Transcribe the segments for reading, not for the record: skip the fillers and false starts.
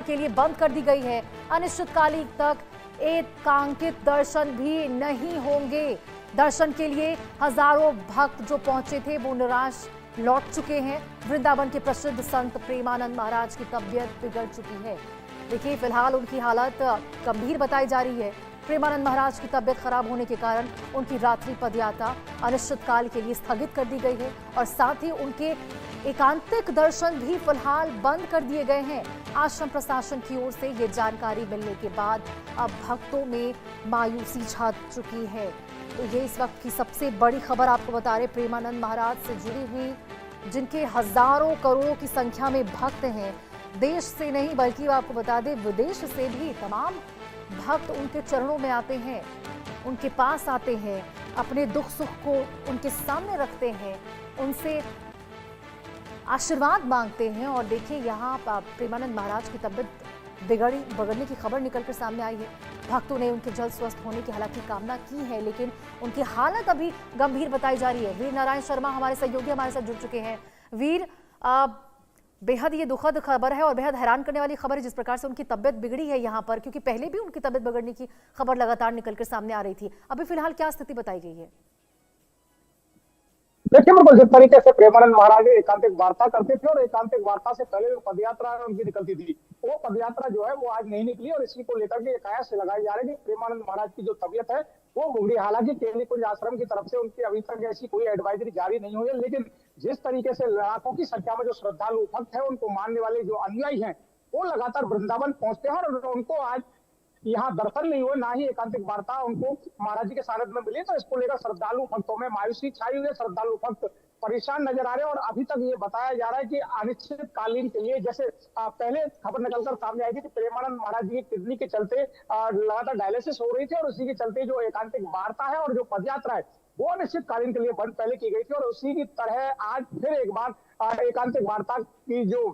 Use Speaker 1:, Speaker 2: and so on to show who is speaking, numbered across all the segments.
Speaker 1: के लिए बंद कर दी गई है। अनिश्चितकाल तक एकांकित दर्शन भी नहीं होंगे। दर्शन के लिए हजारों भक्त जो पहुंचे थे वो निराश लौट चुके हैं। वृंदावन के प्रसिद्ध संत प्रेमानंद महाराज की तबीयत बिगड़ चुकी है। देखिए, फिलहाल उनकी हालत गंभीर बताई जा रही है। प्रेमानंद महाराज की तबीयत खराब होने के कारण उनकी रात्रि पदयात्रा अनिश्चितकाल के लिए स्थगित कर दी गई है और साथ ही उनके एकांतिक दर्शन भी फिलहाल बंद कर दिए गए हैं। आश्रम प्रशासन की ओर से ये जानकारी मिलने के बाद अब भक्तों में मायूसी छा चुकी है। तो ये इस वक्त की सबसे बड़ी खबर आपको बता रहे, प्रेमानंद महाराज से जुड़ी हुई, जिनके हजारों करोड़ों की संख्या में भक्त हैं। देश से नहीं बल्कि आपको बता दें विदेश से भी तमाम भक्त उनके चरणों में आते हैं, उनके पास आते हैं, अपने दुख सुख को उनके सामने रखते हैं, उनसे आशीर्वाद मांगते हैं। और देखिए, यहाँ प्रेमानंद महाराज की तबीयत बिगड़ने की खबर निकलकर सामने आई है। भक्तों ने उनके जल्द स्वस्थ होने की हालांकि कामना की है, लेकिन उनकी हालत अभी गंभीर बताई जा रही है। वीर नारायण शर्मा हमारे सहयोगी हमारे साथ जुड़ चुके हैं। वीर, बेहद ये दुखद खबर है और बेहद हैरान करने वाली खबर है जिस प्रकार से उनकी तबीयत बिगड़ी है यहाँ पर, क्योंकि पहले भी उनकी तबीयत बिगड़ने की खबर लगातार निकलकर सामने आ रही थी। अभी फिलहाल क्या स्थिति बताई गई है?
Speaker 2: देखिए, बिल्कुल जिस तरीके से प्रेमानंद महाराज एकांतिक वार्ता करते थे और एकांतिक वार्ता से पहले जो पदयात्रा उनकी निकलती थी, वो पदयात्रा जो है वो आज नहीं निकली और इसी को लेकर के कयास लगाई जा रही है कि प्रेमानंद महाराज की जो तबीयत है वो बिगड़ी। हालांकि केली कुंज आश्रम की तरफ से उनकी अभी तक ऐसी कोई एडवाइजरी जारी नहीं हुई है, लेकिन जिस तरीके से लाखों की संख्या में जो श्रद्धालु भक्त है, उनको मानने वाले जो अनुयायी हैं, वो लगातार वृंदावन पहुंचते हैं और उनको आज यहाँ दर्शन नहीं हुए, ना ही एकांतिक वार्ता उनको महाराज जी के सानिध्य में मिली। तो इसको लेकर श्रद्धालु भक्तों में मायूसी छाई हुई है। श्रद्धालु भक्त परेशान नजर आ रहे हैं और अभी तक ये बताया जा रहा है कि अनिश्चितकालीन के लिए, जैसे पहले खबर निकलकर सामने आई थी कि प्रेमानंद महाराज जी की किडनी के चलते लगातार डायलिसिस हो रही थी और उसी के चलते जो एकांतिक वार्ता है और जो पदयात्रा है वो अनिश्चितकालीन के लिए बंद पहले की गई थी। और उसी की तरह आज फिर एक बार एकांतिक वार्ता की जो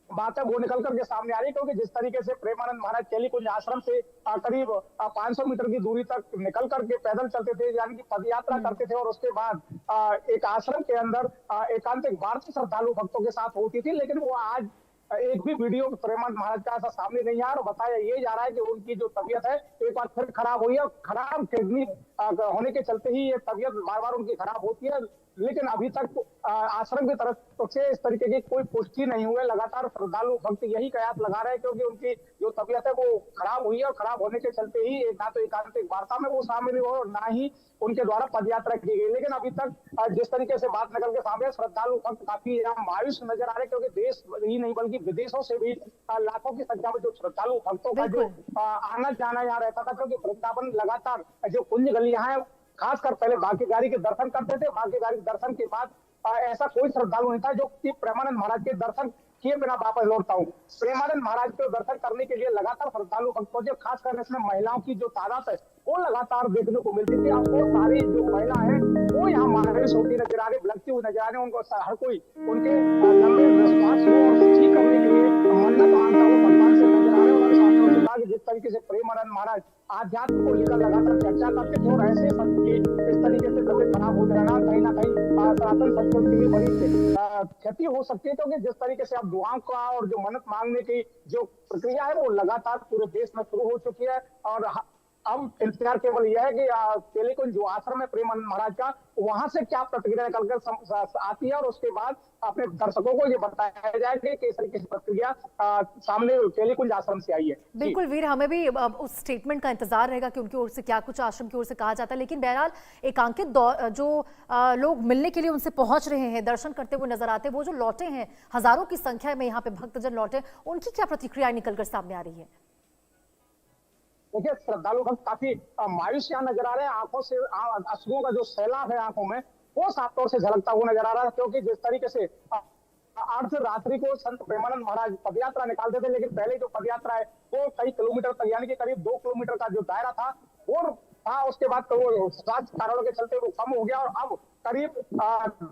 Speaker 2: बात है वो निकल करके सामने आ रही है, क्योंकि जिस तरीके से प्रेमानंद महाराज केली कुंज आश्रम से करीब 500 मीटर की दूरी तक निकल करके पैदल चलते थे, यानी कि पदयात्रा करते थे और उसके बाद एक आश्रम के अंदर एकांतिक वार्ता श्रद्धालु भक्तों के साथ होती थी। लेकिन वो आज एक भी वीडियो प्रेमानंद महाराज का ऐसा सामने नहीं आया और बताया ये जा रहा है कि उनकी जो तबीयत है एक बार फिर खराब हुई है। खराब किडनी होने के चलते ही ये तबीयत बार बार उनकी खराब होती है, लेकिन अभी तक आश्रम की तरफ से इस तरीके की कोई पुष्टि नहीं हुई है। लगातार श्रद्धालु भक्त यही कयास लगा रहे हैं, क्योंकि उनकी जो तबीयत है वो खराब हुई है और खराब होने के चलते ही ना तो एकांतिक वार्ता में वो शामिल हो और ना ही उनके द्वारा पदयात्रा की गई। लेकिन अभी तक जिस तरीके से बात निकल के सामने, श्रद्धालु भक्त काफी मायूस नजर आ रहे हैं, क्योंकि देश ही नहीं बल्कि विदेशों से भी लाखों की संख्या में जो श्रद्धालु भक्तों का जो आना जाना यहाँ रहता था, क्योंकि वृंदावन लगातार जो कुंज गलियां हैं, खासकर पहले भाग्यकारी के दर्शन करते थे, भाग्यकारी के दर्शन के बाद ऐसा कोई श्रद्धालु नहीं था जो कि प्रेमानंद महाराज के दर्शन किए बिना वापस लौटता हूँ। प्रेमानंद महाराज के दर्शन करने के लिए लगातार श्रद्धालु भक्त पहुंचे, खासकर इसमें महिलाओं की जो तादाद है वो लगातार देखने को मिलती थी। अब वो सारी जो महिला है वो यहाँ मायूस होती नजर आ रही, बिलखती हुई नजर आ रही। उनको हर कोई उनके लंबे विश्वास को ठीक करने के लिए मन्नत मांगता हुआ भगवान से नजर आ रहे हैं। उन्होंने कहा कि जिस तरीके से प्रेमानंद महाराज आध्यात्म को लेकर लगातार चर्चा करते थे और ऐसे संत की इस तरीके से तबीयत खराब हो जाना कहीं ना कहीं सनातन संस्कृति के लिए बड़ी क्षति हो सकती है, क्योंकि जिस तरीके से अब दुआओं का और जो मन्नत मांगने की जो प्रक्रिया है वो लगातार पूरे देश में शुरू हो चुकी है। और अब इंतजार केवल यह है कि केली कुंज जो आश्रम है प्रेमानंद महाराज का, वहां से क्या प्रतिक्रिया निकलकर आती है और उसके बाद अपने दर्शकों को ये बताया जाएगा कि इस तरीके की प्रतिक्रिया सामने केली कुंज आश्रम से आई है।
Speaker 1: बिल्कुल वीर, हमें भी उस स्टेटमेंट का इंतजार रहेगा कि उनकी ओर से क्या कुछ आश्रम की ओर से कहा जाता है। लेकिन बहरहाल एकांकित जो लोग मिलने के लिए उनसे पहुंच रहे हैं, दर्शन करते हुए नजर आते हैं, वो जो लौटे हैं हजारों की संख्या में यहाँ पे भक्तजन लौटे, उनकी क्या प्रतिक्रिया निकलकर सामने आ रही है?
Speaker 2: देखिए, श्रद्धालु भक्त काफी मायूस यहाँ नजर आ रहे हैं। आंखों से अश्रुओं का जो सैलाब है आंखों में वो साफ तौर से झलकता हुआ नजर आ रहा है, क्योंकि जिस तरीके से अर्धरात्रि को संत प्रेमानंद महाराज पदयात्रा निकालते थे, लेकिन पहले जो पदयात्रा है वो कई किलोमीटर तक, यानी कि करीब 2 किलोमीटर का जो दायरा था वो था। उसके बाद तो वो स्वास्थ्य कारणों के चलते वो कम हो गया और अब करीब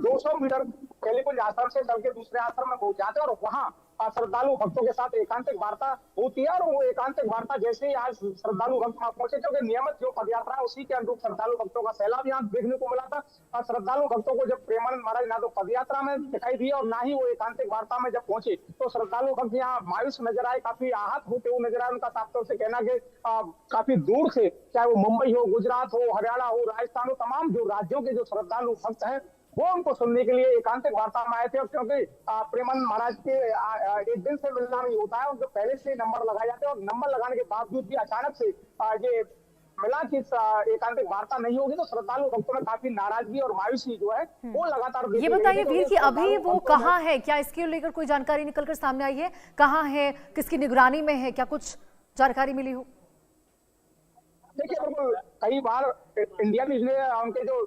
Speaker 2: 200 मीटर केली कुंज आश्रम से चल के दूसरे आश्रम में पहुंच जाते हैं और वहां श्रद्धालु भक्तों के साथ एकांतिक वार्ता होती है। और वो एकांतिक वार्ता जैसे ही आज श्रद्धालु भक्त वहां पहुंचे, क्योंकि नियमित जो पदयात्रा है उसी के अनुरूप श्रद्धालु भक्तों का सैलाब यहाँ देखने को मिला था। और श्रद्धालु भक्तों को जब प्रेमानंद महाराज ना तो पदयात्रा में दिखाई दिए और ना ही वो एकांतिक वार्ता में जब पहुंचे, तो श्रद्धालु भक्त यहाँ मायूस नजर आए, काफी आहत होते हुए नजर आए। उनका साफ तौर से कहना कि काफी दूर से, चाहे वो मुंबई हो, गुजरात हो, हरियाणा हो, राजस्थान हो, तमाम जो राज्यों के जो श्रद्धालु भक्त हैं वो उनको सुनने के लिए एकांतिक वार्ता में आए थे। और क्योंकि प्रेमानंद महाराज के एक दिन से मिलना नहीं होता है, उनको पहले से नंबर लगाए जाते हैं, और नंबर लगाने के बावजूद भी अचानक से ये मिला कि एकांतिक वार्ता नहीं होगी, तो श्रद्धालु भक्तों में काफी नाराजगी और मायूसी जो है वो लगातार।
Speaker 1: ये बताइए वीर कि अभी वो कहाँ है, क्या इसके लेकर कोई जानकारी निकलकर सामने आई है? कहाँ है, किसकी निगरानी में है, क्या कुछ जानकारी मिली हो?
Speaker 2: देखिए, कई बार इंडिया न्यूज ने उनके जो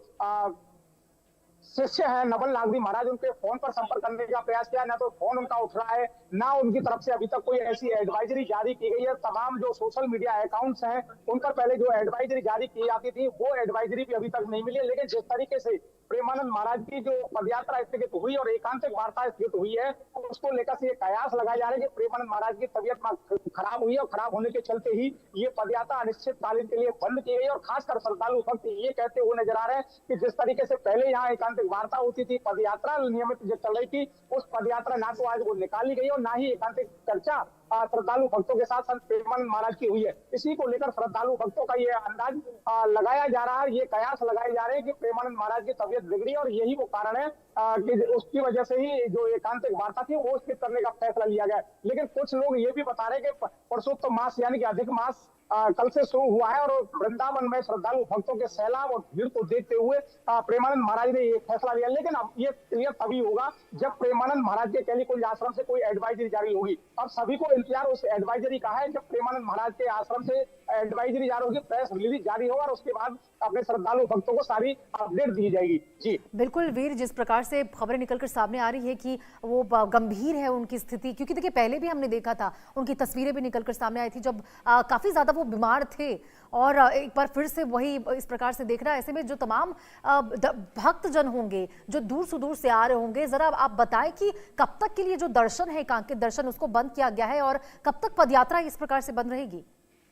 Speaker 2: शिष्य है नवल नागरी महाराज, उनके फोन पर संपर्क करने का प्रयास किया, ना तो फोन उनका उठ रहा है, ना उनकी तरफ से अभी तक कोई ऐसी एडवाइजरी जारी की गई है। तमाम जो सोशल मीडिया अकाउंट्स हैं उन पर पहले जो एडवाइजरी जारी की जाती थी वो एडवाइजरी भी अभी तक नहीं मिली है। लेकिन जिस तरीके से प्रेमानंद महाराज की जो पदयात्रा स्थगित हुई और एकांतिक वार्ता स्थगित हुई है, उसको लेकर से ये कयास लगाए जा रहे हैं कि प्रेमानंद महाराज की तबियत खराब हुई है, और खराब होने के चलते ही ये पदयात्रा अनिश्चितकालीन के लिए बंद की गई। और खासकर श्रद्धालु भक्त ये कहते हुए नजर आ रहे हैं कि जिस तरीके से पहले यहाँ एकांतिक वार्ता होती थी, पदयात्रा नियमित जो चल रही थी, उस पदयात्रा ना तो आज वो निकाली गई और ना ही एकांतिक चर्चा श्रद्धालु भक्तों के साथ संत प्रेमानंद महाराज की हुई है। इसी को लेकर श्रद्धालु भक्तों का ये अंदाज लगाया जा रहा है, ये कयास लगाए जा रहे हैं कि प्रेमानंद महाराज की तबियत बिगड़ी और यही वो कारण है कि उसकी वजह से ही जो एकांतिक वार्ता थी वो स्थित करने का फैसला लिया गया। लेकिन कुछ लोग ये भी बता रहे हैं कि परसोत्तम मास यानी कि अधिक मास कल से शुरू हुआ है, और वृंदावन में श्रद्धालु भक्तों के सैलाब और भीड़ को देखते हुए प्रेमानंद महाराज ने ये फैसला लिया। लेकिन अब ये क्लियर तभी होगा जब प्रेमानंद महाराज के कैलीकुंज आश्रम से कोई एडवाइजरी जारी होगी। अब सभी को इंतजार उस एडवाइजरी का है, जब प्रेमानंद महाराज के आश्रम से एडवाइजरी जारी होगी, प्रेस रिलीज जारी होगा, और उसके बाद अपने श्रद्धालु भक्तों को सारी अपडेट दी जाएगी। जी
Speaker 1: बिल्कुल वीर, जिस प्रकार से खबरें निकलकर सामने आ रही है कि वो गंभीर है उनकी स्थिति, क्योंकि देखिए पहले भी हमने देखा था, उनकी तस्वीरें भी निकलकर सामने आई थी जब काफी ज्यादा वो बीमार थे, और एक बार फिर से वही इस प्रकार से देख रहा है। ऐसे में जो तमाम भक्तजन होंगे जो दूर से आ रहे होंगे, जरा आप बताएं कि कब तक के लिए जो दर्शन है, एकांकित दर्शन, उसको बंद किया गया है और कब तक पदयात्रा इस प्रकार से बंद रहेगी?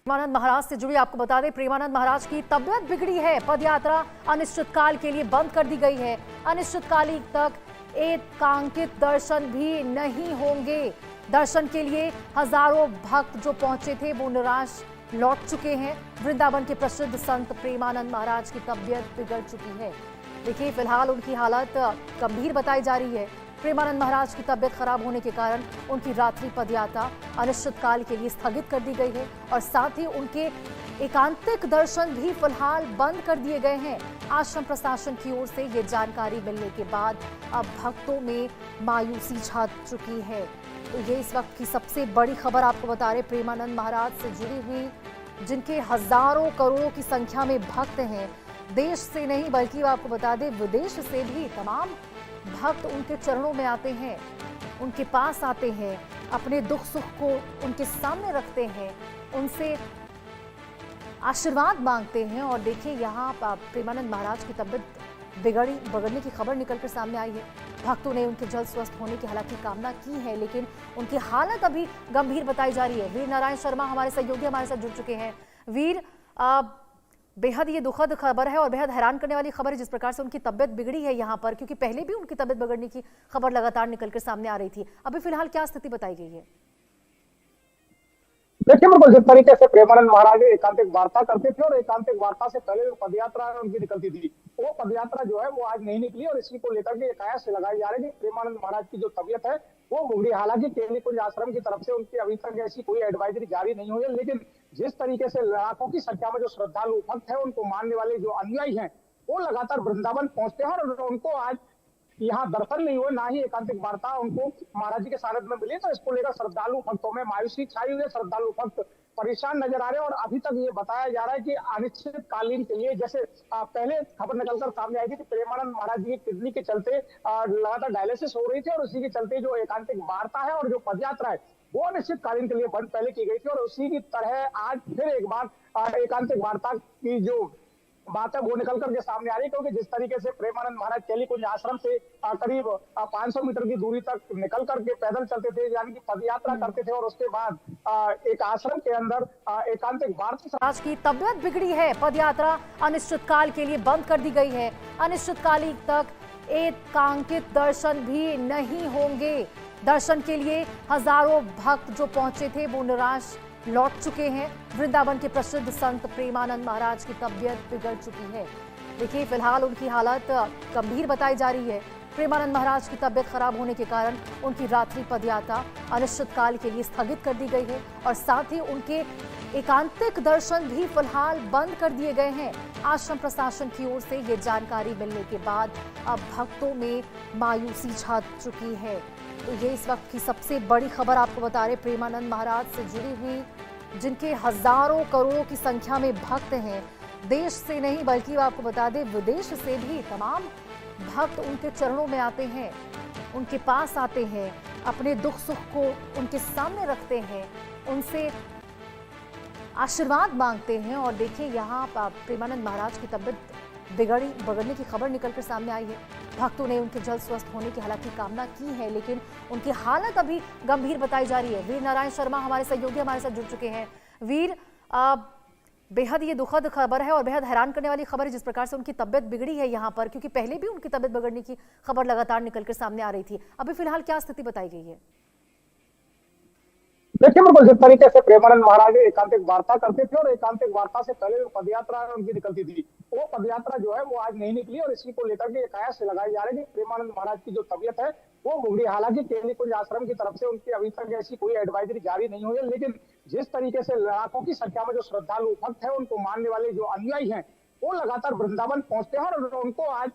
Speaker 1: प्रेमानंद महाराज से जुड़ी आपको बता दें, प्रेमानंद महाराज की तबियत बिगड़ी है, पदयात्रा अनिश्चितकाल के लिए बंद कर दी गई है। अनिश्चितकाल तक एकांकित दर्शन भी नहीं होंगे। दर्शन के लिए हजारों भक्त जो पहुंचे थे वो निराश लौट चुके हैं। वृंदावन के प्रसिद्ध संत प्रेमानंद महाराज की तबियत बिगड़ चुकी है। देखिए फिलहाल उनकी हालत गंभीर बताई जा रही है। प्रेमानंद महाराज की तबियत खराब होने के कारण उनकी रात्रि पदयात्रा अनिश्चितकाल के लिए स्थगित कर दी गई है, और साथ ही उनके एकांतिक दर्शन भी फिलहाल बंद कर दिए गए हैं। आश्रम प्रशासन की ओर से ये जानकारी मिलने के बाद अब भक्तों में मायूसी छा चुकी है। तो ये इस वक्त की सबसे बड़ी खबर आपको बता रहे, प्रेमानंद महाराज से जुड़ी हुई, जिनके हजारों करोड़ों की संख्या में भक्त हैं। देश से नहीं बल्कि आपको बता दें विदेश से भी तमाम भक्त उनके चरणों में आते हैं, उनके पास आते हैं, अपने दुख सुख को उनके सामने रखते हैं, उनसे आशीर्वाद मांगते हैं। और देखिए यहाँ प्रेमानंद महाराज की तबियत बिगड़ने की खबर निकलकर सामने आई है। भक्तों ने उनके जल्द स्वस्थ होने की हालांकि कामना की है, लेकिन उनकी हालत अभी गंभीर बताई जा रही है। वीर नारायण शर्मा हमारे सहयोगी हमारे साथ जुड़ चुके हैं। वीर, बेहद ये दुखद खबर है और बेहद हैरान करने वाली खबर है जिस प्रकार से उनकी तबियत बिगड़ी है यहाँ पर, क्योंकि पहले भी उनकी तबियत बिगड़ने की खबर लगातार निकलकर सामने आ रही थी। अभी फिलहाल क्या स्थिति बताई गई है?
Speaker 2: देखिए, बिल्कुल जिस तरीके से प्रेमानंद महाराज एकांतिक वार्ता करते थे और एकांतिक वार्ता से पहले जो पदयात्रा उनकी निकलती थी, वो पदयात्रा जो है वो आज नहीं निकली, और इसी को लेकर के कयास लगाई जा रही है कि प्रेमानंद महाराज की जो तबियत है वो बिगड़ी। हालांकि कैलीकुंज आश्रम की तरफ से उनकी अभी तक ऐसी कोई एडवाइजरी जारी नहीं हुई है, लेकिन जिस तरीके से लाखों की संख्या में जो श्रद्धालु भक्त है, उनको मानने वाले जो अनुयायी हैं, वो लगातार वृंदावन पहुंचते हैं, और उनको आज यहाँ दर्शन नहीं हुए, ना ही एकांतिक वार्ता उनको महाराज जी के सानिध्य में मिली। तो इसको लेकर श्रद्धालु भक्तों में मायूसी छाई हुई है, श्रद्धालु भक्त परेशान नजर आ रहे हैं। और अभी तक ये बताया जा रहा है कि अनिश्चितकालीन के लिए, जैसे पहले खबर निकलकर सामने आई थी कि प्रेमानंद महाराज जी की किडनी के चलते लगातार डायलिसिस हो रही थी, और उसी के चलते जो एकांतिक वार्ता है और जो पदयात्रा है वो अनिश्चितकालीन के लिए पहले की गई थी, और उसी की तरह आज फिर एक बार एकांतिक वार्ता की जो बात है वो निकल करके सामने आ रही है, क्योंकि जिस तरीके से प्रेमानंद महाराज केलीकुंज आश्रम से करीब 500 मीटर की दूरी तक निकल करके पैदल चलते थे, यानी कि पदयात्रा करते थे, और उसके बाद एक आश्रम के अंदर एकांतिक वार्ता।
Speaker 1: आज की तबियत बिगड़ी है, पदयात्रा अनिश्चितकाल के लिए बंद कर दी गई है। अनिश्चितकाल तक एकांकित दर्शन भी नहीं होंगे। दर्शन के लिए हजारों भक्त जो पहुंचे थे वो निराश लौट चुके हैं। वृंदावन के प्रसिद्ध संत प्रेमानंद महाराज की तबियत बिगड़ चुकी है। देखिए, फिलहाल उनकी हालत गंभीर बताई जा रही है। प्रेमानंद महाराज की तबियत खराब होने के कारण उनकी रात्रि पदयात्रा अनिश्चितकाल के लिए स्थगित कर दी गई है और साथ ही उनके एकांतिक दर्शन भी फिलहाल बंद कर दिए गए हैं। आश्रम प्रशासन की ओर से ये जानकारी मिलने के बाद अब भक्तों में मायूसी छा चुकी है। तो ये इस वक्त की सबसे बड़ी खबर आपको बता रहे, प्रेमानंद महाराज से जुड़ी हुई, जिनके हजारों करोड़ों की संख्या में भक्त हैं। देश से नहीं बल्कि आपको बता दें विदेश से भी तमाम भक्त उनके चरणों में आते हैं, उनके पास आते हैं, अपने दुख सुख को उनके सामने रखते हैं, उनसे आशीर्वाद मांगते हैं। और देखिए, यहाँ प्रेमानंद महाराज की तबियत बिगड़ने की खबर निकलकर सामने आई है। भक्तों ने उनके जल्द स्वस्थ होने की हालांकि कामना की है, लेकिन उनकी हालत अभी गंभीर बताई जा रही है। वीर नारायण शर्मा हमारे सहयोगी हमारे साथ जुड़ चुके हैं। वीर, बेहद ये दुखद खबर है और बेहद हैरान करने वाली खबर है जिस प्रकार से उनकी तबियत बिगड़ी है यहाँ पर, क्योंकि पहले भी उनकी तबियत बिगड़ने की खबर लगातार निकलकर सामने आ रही थी। अभी फिलहाल क्या स्थिति बताई गई है?
Speaker 2: देखिए, बिल्कुल जिस तरीके से प्रेमानंद महाराज एकांतिक वार्ता करते थे और एकांतिक वार्ता से पहले जो पदयात्रा उनकी निकलती थी, वो पदयात्रा जो है वो आज नहीं निकली, और इसी को लेकर के कयास लगाई जा रही है कि प्रेमानंद महाराज की जो तबियत है वो बिगड़ी। हालांकि केलीकुंज आश्रम की तरफ से उनकी अभी तक ऐसी कोई एडवाइजरी जारी नहीं हुई है, लेकिन जिस तरीके से लाखों की संख्या में जो श्रद्धालु भक्त है, उनको मानने वाले जो अनुयायी हैं, वो लगातार वृंदावन पहुंचते हैं, और उनको आज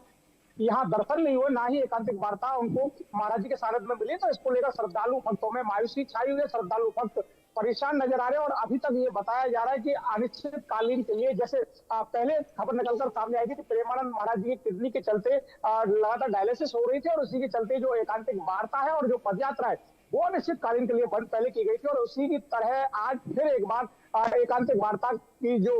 Speaker 2: यहाँ दर्शन नहीं हुए, ना ही एकांतिक वार्ता उनको महाराज जी के सानिध्य में मिली। तो इसको लेकर श्रद्धालु भक्तों में मायूसी छाई हुई है। श्रद्धालु भक्त परेशान नजर आ रहे हैं, और अभी तक ये बताया जा रहा है कि अनिश्चितकालीन के लिए, जैसे पहले खबर निकलकर सामने आई थी कि प्रेमानंद महाराज जी की किडनी के चलते लगातार डायलिसिस हो रही थी, और उसी के चलते जो एकांतिक वार्ता है और जो पदयात्रा है वो अनिश्चितकालीन के लिए बंद पहले की गई थी, और उसी की तरह आज फिर एक बार एकांतिक वार्ता की जो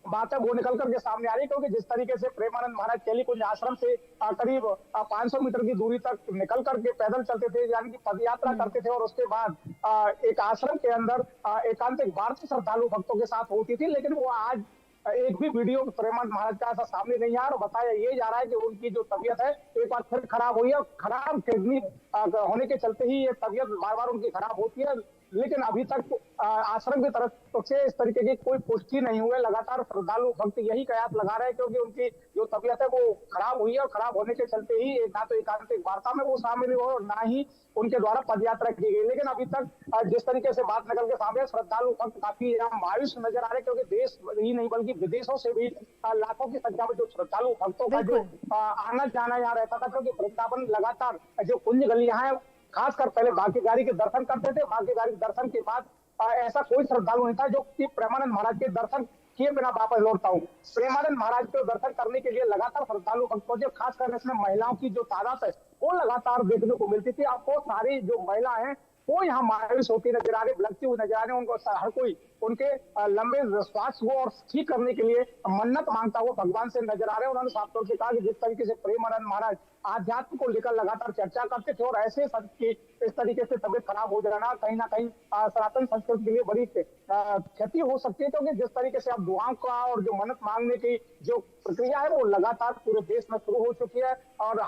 Speaker 2: बात है वो निकल करके सामने आ रही है, क्योंकि जिस तरीके से प्रेमानंद महाराज केलीकुंज आश्रम से करीब 500 मीटर की दूरी तक निकल करके पैदल चलते थे, यानी कि पदयात्रा करते थे, और उसके बाद एक आश्रम के अंदर एकांतिक वार्ता श्रद्धालु भक्तों के साथ होती थी। लेकिन वो आज एक भी वीडियो प्रेमानंद महाराज का ऐसा सामने नहीं आया, और बताया ये जा रहा है कि उनकी जो तबियत है एक बार फिर खराब हुई है। खराब किडनी होने के चलते ही ये तबियत बार बार उनकी खराब होती है, लेकिन अभी तक आश्रम की तरफ से इस तरीके की कोई पुष्टि नहीं हुई है। लगातार श्रद्धालु भक्त यही कयास लगा रहे हैं, क्योंकि उनकी जो तबियत है वो खराब हुई है, और खराब होने के चलते ही ना तो एकांतिक वार्ता में वो शामिल हुए और ना ही उनके द्वारा पदयात्रा की गई। लेकिन अभी तक जिस तरीके से बात निकल के सामने, श्रद्धालु भक्त काफी मायूस नजर आ रहे हैं, क्योंकि देश ही नहीं बल्कि विदेशों से भी लाखों की संख्या में जो श्रद्धालु भक्तों का जो आना जाना यहाँ रहता था, क्योंकि वृंदावन लगातार जो कुंज गलियां हैं, खासकर पहले भाग्यगारी के दर्शन करते थे। भाग्यगारी दर्शन के बाद ऐसा कोई श्रद्धालु नहीं था जो कि प्रेमानंद महाराज के दर्शन किए बिना वापस लौटता हूँ। प्रेमानंद महाराज के दर्शन करने के लिए लगातार श्रद्धालु भक्त पहुंचे, खासकर इसमें महिलाओं की जो तादाद है वो लगातार देखने को मिलती थी। आपको सारी जो महिला है वो यहाँ मायूस होती नजर आ रही, लगती हुई नजर आ रही। उनको हर कोई उनके लंबे स्वास्थ्य को और ठीक करने के लिए मन्नत मांगता हुआ भगवान से नजर आ रहे हैं। उन्होंने साफ तौर से कहा कि जिस तरीके से प्रेमानंद महाराज आध्यात्म को लेकर लगातार चर्चा करते थे, और ऐसे संत की इस तरीके से तबियत खराब हो जाना कहीं ना कहीं सनातन संस्कृति के लिए बड़ी क्षति हो सकती है, क्योंकि जिस तरीके से अब दुआओं का और जो मन्नत मांगने की जो प्रक्रिया है वो लगातार पूरे देश में शुरू हो चुकी है। और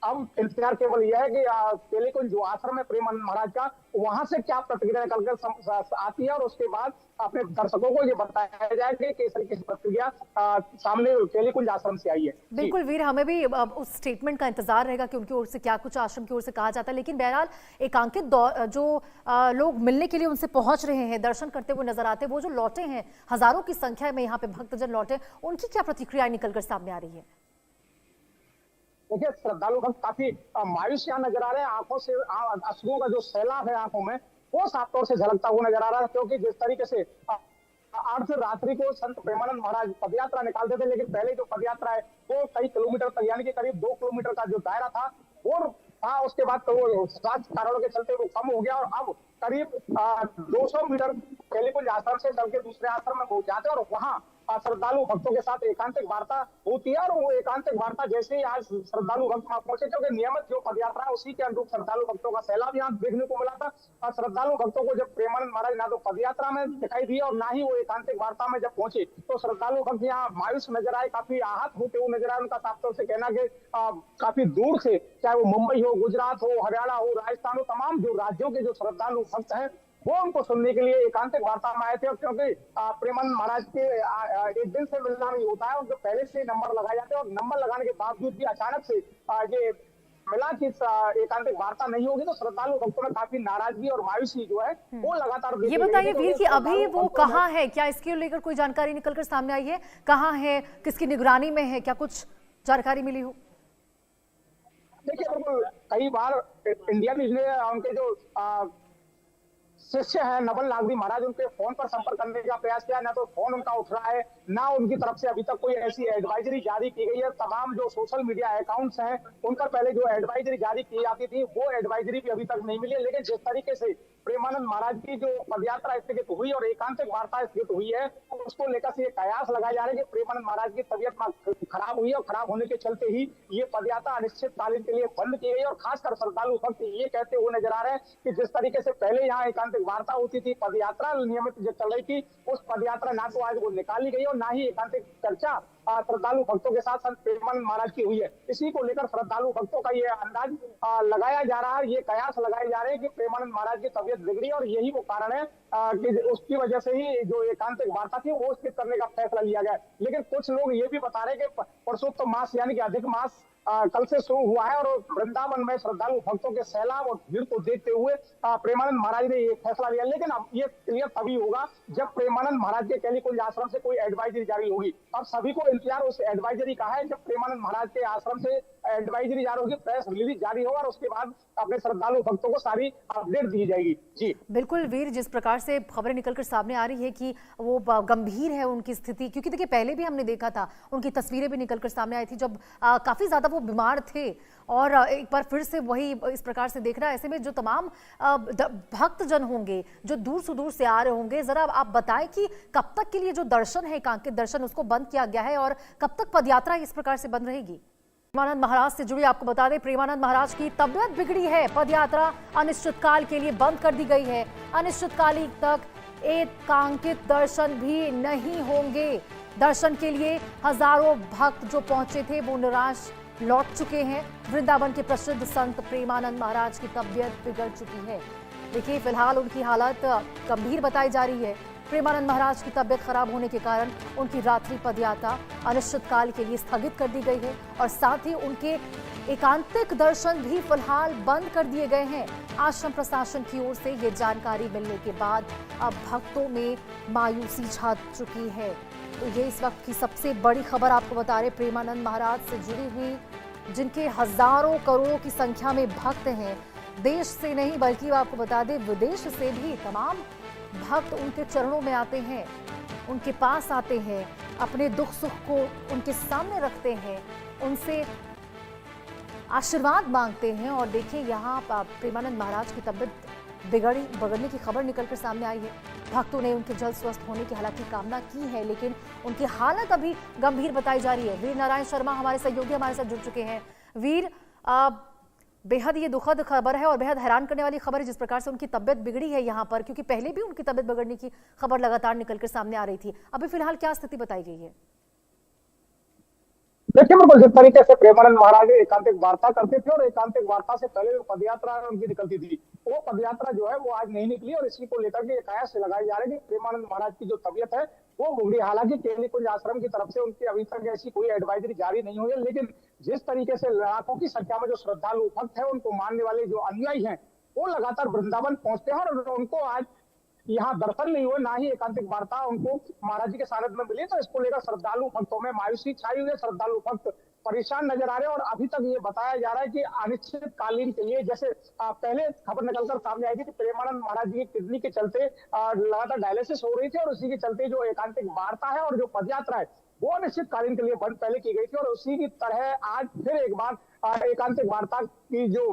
Speaker 2: अब इंतजार केवल यह है कि केलीकुंज जो आश्रम है प्रेमानंद महाराज का, वहां से क्या प्रतिक्रिया निकलकर आती है, और उसके बाद अपने दर्शकों को ये बताया जाएगा कि इस तरीके की प्रतिक्रिया सामने केलीकुंज आश्रम से आई है।
Speaker 1: बिल्कुल वीर, हमें भी उस स्टेटमेंट का इंतजार रहेगा कि उनकी ओर से क्या कुछ आश्रम की ओर से कहा जाता है। लेकिन बहरहाल एकांकित जो लोग मिलने के लिए उनसे पहुंच रहे हैं, दर्शन करते हुए नजर आते हैं, वो जो लौटे हैं हजारों की संख्या में यहाँ पे भक्तजन लौटे, उनकी क्या प्रतिक्रिया निकलकर सामने आ रही है?
Speaker 2: देखिए, श्रद्धालु भक्त काफी मायूस यहाँ नजर आ रहे हैं। आंखों से अश्रुओं का जो सैलाब है आंखों में वो साफ तौर से झलकता हुआ नजर आ रहा है, क्योंकि जिस तरीके से अर्धरात्रि को संत प्रेमानंद महाराज पदयात्रा निकालते थे, लेकिन पहले जो पदयात्रा है वो कई किलोमीटर तक, यानी कि करीब 2 किलोमीटर का जो दायरा था वो था। उसके बाद तो वो स्वास्थ्य कारणों के चलते वो कम हो गया, और अब करीब 200 मीटर केलीकुंज आश्रम से चल के दूसरे आश्रम में पहुंच जाते हैं और वहां श्रद्धालु भक्तों के साथ एकांतिक वार्ता होती है। और वो एकांतिक वार्ता जैसे ही आज श्रद्धालु भक्त वहां पहुंचे, क्योंकि नियमित जो पदयात्रा है उसी के अनुरूप श्रद्धालु भक्तों का सैलाब यहाँ देखने को मिला था। और श्रद्धालु भक्तों को जब प्रेमानंद महाराज ना तो पदयात्रा में दिखाई दिए और ना ही वो एकांतिक वार्ता में जब पहुंचे, तो श्रद्धालु भक्त यहाँ मायूस नजर आए, काफी आहत होते हुए नजर आए। उनका साफ तौर से कहना कि काफी दूर से, चाहे वो मुंबई हो, गुजरात हो, हरियाणा हो, राजस्थान हो, तमाम जो राज्यों के जो श्रद्धालु भक्त हैं वो उनको सुनने के लिए एकांतिक वार्ता में आए थे। और क्योंकि प्रेमानंद महाराज के एक दिन से मिलना नहीं होता है, उनको पहले से नंबर लगाए जाते हैं और नंबर लगाने के बावजूद भी अचानक से ये मिला कि एकांतिक वार्ता नहीं होगी, तो श्रद्धालु भक्तों में काफी नाराजगी और मायूसी जो है वो लगातार।
Speaker 1: ये बताइए वीर कि अभी वो कहाँ है, क्या इसके लेकर कोई जानकारी निकलकर सामने आई है? कहाँ है, किसकी निगरानी में है, क्या कुछ जानकारी मिली हो?
Speaker 2: देखिए, बिल्कुल कई बार इंडिया न्यूज ने उनके जो शिष्य है नवल नागरी महाराज, उनके फोन पर संपर्क करने का प्रयास किया, ना तो फोन उनका उठ रहा है, ना उनकी तरफ से अभी तक कोई ऐसी एडवाइजरी जारी की गई है। तमाम जो सोशल मीडिया अकाउंट्स हैं उन पर पहले जो एडवाइजरी जारी की जाती थी वो एडवाइजरी भी अभी तक नहीं मिली है। लेकिन जिस तरीके से प्रेमानंद महाराज की जो पदयात्रा स्थगित हुई और एकांतिक वार्ता स्थगित हुई है, उसको लेकर से ये कयास लगाए जा रहे हैं कि प्रेमानंद महाराज की तबियत खराब हुई है और खराब होने के चलते ही ये पदयात्रा अनिश्चितकालीन के लिए बंद की गई। और खासकर श्रद्धालु भक्त ये कहते हुए नजर आ रहे हैं कि जिस तरीके से पहले यहाँ एकांतिक वार्ता होती थी, पदयात्रा नियमित जो चल रही थी, उस पदयात्रा ना तो आज वो निकाली गई और ना ही एकांतिक चर्चा श्रद्धालु भक्तों के साथ संत प्रेमानंद महाराज की हुई है। इसी को लेकर श्रद्धालु भक्तों का ये अंदाज लगाया जा रहा है, ये कयास लगाए जा रहे हैं कि प्रेमानंद महाराज की तबियत बिगड़ी और यही वो कारण है कि उसकी वजह से ही जो एकांतिक वार्ता थी वो स्किप करने का फैसला लिया गया। लेकिन कुछ लोग ये भी बता रहे हैं कि परसोत्तम मास यानी कि अधिक मास कल से शुरू हुआ है और वृंदावन में श्रद्धालु भक्तों के सैलाब और भीड़ को देखते हुए प्रेमानंद महाराज ने ये फैसला लिया। लेकिन अब ये क्लियर तभी होगा जब प्रेमानंद महाराज के केलीकुंज आश्रम से कोई एडवाइजरी जारी होगी। अब सभी को इंतजार उस एडवाइजरी का है। जब प्रेमानंद महाराज के आश्रम से एडवाइजरी जारी होगी, प्रेस रिलीज जारी होगा और उसके बाद अपने श्रद्धालु भक्तों को सारी अपडेट दी जाएगी। जी
Speaker 1: बिल्कुल वीर, जिस प्रकार से खबरें निकलकर सामने आ रही है कि वो गंभीर है उनकी स्थिति, क्योंकि देखिए पहले भी हमने देखा था, उनकी तस्वीरें भी निकलकर सामने आई थी जब काफी ज्यादा वो बीमार थे और एक बार फिर से वही इस प्रकार से देख रहा है। ऐसे में जो तमाम भक्तजन होंगे जो दूर से दूर से आ रहे होंगे, जरा आप बताएं कि कब तक के लिए जो दर्शन है, एकांकित दर्शन, उसको बंद किया गया है और कब तक पदयात्रा इस प्रकार से बंद रहेगी? प्रेमानंद महाराज से जुड़ी आपको बता दें, प्रेमानंद महाराज की तबियत बिगड़ी है, पदयात्रा अनिश्चितकाल के लिए बंद कर दी गई है। अनिश्चितकाल तक एकांकित दर्शन भी नहीं होंगे। दर्शन के लिए हजारों भक्त जो पहुंचे थे वो निराश लौट चुके हैं। वृंदावन के प्रसिद्ध संत प्रेमानंद महाराज की तबियत बिगड़ चुकी है। देखिए फिलहाल उनकी हालत गंभीर बताई जा रही है। प्रेमानंद महाराज की तबियत खराब होने के कारण उनकी रात्रि पदयात्रा अनिश्चितकाल के लिए स्थगित कर दी गई है और साथ ही उनके एकांतिक दर्शन भी फिलहाल बंद कर दिए गए हैं। आश्रम प्रशासन की ओर से ये जानकारी मिलने के बाद अब भक्तों में मायूसी छा चुकी है। तो ये इस वक्त की सबसे बड़ी खबर आपको बता रहे, प्रेमानंद महाराज से जुड़ी हुई, जिनके हजारों करोड़ों की संख्या में भक्त हैं। देश से नहीं बल्कि आपको बता दें विदेश से भी तमाम भक्त उनके चरणों में आते हैं, उनके पास आते हैं, अपने दुख सुख को उनके सामने रखते हैं, उनसे आशीर्वाद मांगते हैं। और देखिए यहाँ प्रेमानंद महाराज की तबियत बिगड़ने की खबर निकलकर सामने आई है। भक्तों ने उनके जल्द स्वस्थ होने की हालांकि कामना की है, लेकिन उनकी हालत अभी गंभीर बताई जा रही है। वीर नारायण शर्मा हमारे सहयोगी हमारे साथ जुड़ चुके हैं। वीर, बेहद ये दुखद खबर है और बेहद हैरान करने वाली खबर है जिस प्रकार से उनकी तबियत बिगड़ी है यहाँ पर, क्योंकि पहले भी उनकी तबियत बिगड़ने की खबर लगातार निकलकर सामने आ रही थी। अभी फिलहाल क्या स्थिति बताई गई है?
Speaker 2: देखिए, बिल्कुल जिस तरीके से प्रेमानंद महाराज एकांतिक वार्ता करते थे और एकांतिक वार्ता से पहले जो पदयात्रा उनकी निकलती थी, वो पदयात्रा जो है वो आज नहीं निकली और इसी को लेकर के कयास लगाई जा रही है कि प्रेमानंद महाराज की जो तबियत है वो बिगड़ी। हालांकि केलीकुंज आश्रम की तरफ से उनकी अभी तक ऐसी कोई एडवाइजरी जारी नहीं हुई है, लेकिन जिस तरीके से लाखों की संख्या में जो श्रद्धालु भक्त है, उनको मानने वाले जो अनुयायी हैं, वो लगातार वृंदावन पहुंचते हैं और उनको आज यहाँ दर्शन नहीं हुए, ना ही एकांतिक वार्ता उनको महाराज जी के सानिध्य में मिली। तो इसको लेकर श्रद्धालु भक्तों में मायूसी छाई हुई है, श्रद्धालु भक्त परेशान नजर आ रहे हैं और अभी तक ये बताया जा रहा है कि अनिश्चितकालीन के लिए, जैसे पहले खबर निकलकर सामने आई थी कि प्रेमानंद महाराज जी की किडनी के चलते लगातार डायलिसिस हो रही थी और उसी के चलते जो एकांतिक वार्ता है और जो पदयात्रा है वो अनिश्चितकालीन के लिए पहले की गई थी और उसी की तरह आज फिर एक बार एकांतिक वार्ता की जो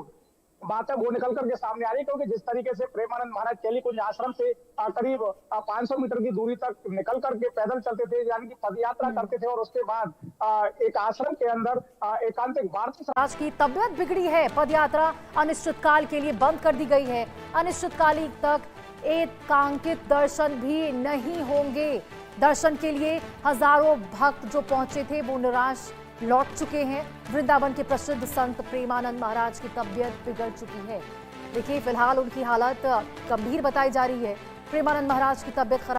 Speaker 2: बात है वो निकल करके सामने आ रही है, क्योंकि जिस तरीके से प्रेमानंद महाराज केली कुंज आश्रम से करीब 500 मीटर की दूरी तक निकल करके पैदल चलते थे, यानी कि पद यात्रा करते थे, और उसके बाद एक आश्रम के अंदर एकांतिक वार्ता।
Speaker 1: आज की तबीयत बिगड़ी है, पदयात्रा अनिश्चितकाल के लिए बंद कर दी गई है। अनिश्चितकाल तक एकांकित दर्शन भी नहीं होंगे। दर्शन के लिए हजारों भक्त जो पहुंचे थे वो निराश लौट चुके हैं। वृंदावन के प्रसिद्ध संत प्रेमानंद महाराज की तबीयत बिगड़ चुकी है। देखिए, फिलहाल उनकी हालत गंभीर बताई जा रही है। प्रेमानंद महाराज की तबीयत खराब